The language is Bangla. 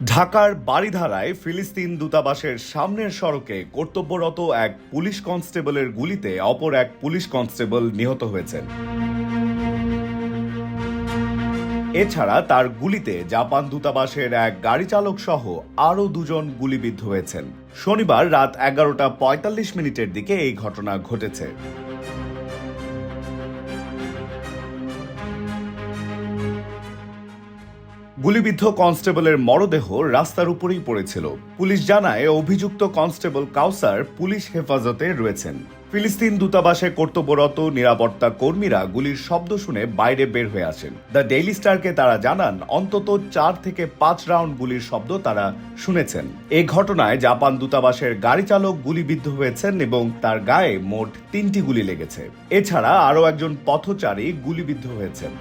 ঢাকার বারিধারায় ফিলিস্তিন দূতাবাসের সামনের সড়কে কর্তব্যরত এক পুলিশ কনস্টেবলের গুলিতে অপর এক পুলিশ কনস্টেবল নিহত হয়েছেন। এছাড়া তার গুলিতে জাপান দূতাবাসের এক গাড়ি চালক সহ আরও দুজন গুলিবিদ্ধ হয়েছেন। শনিবার রাত 11:45 দিকে এই ঘটনা ঘটেছে। গুলিবিদ্ধ কনস্টেবলের মরদেহ রাস্তার উপরেই পড়েছিল। পুলিশ জানায় অভিযুক্ত কনস্টেবল কাউসার পুলিশ হেফাজতে রয়েছেন। ফিলিস্তিন দূতাবাসে কর্তব্যরত নিরাপত্তা কর্মীরা গুলির শব্দ শুনে বাইরে বের হয়ে আসেন। দ্য ডেইলি স্টারকে তারা জানান অন্তত 4 থেকে 5 রাউন্ড গুলির শব্দ তারা শুনেছেন। এই ঘটনায় জাপান দূতাবাসের গাড়ি চালক গুলিবিদ্ধ হয়েছেন এবং তার গায়ে মোট 3টি গুলি লেগেছে। এছাড়া আরও একজন পথচারী গুলিবিদ্ধ হয়েছেন।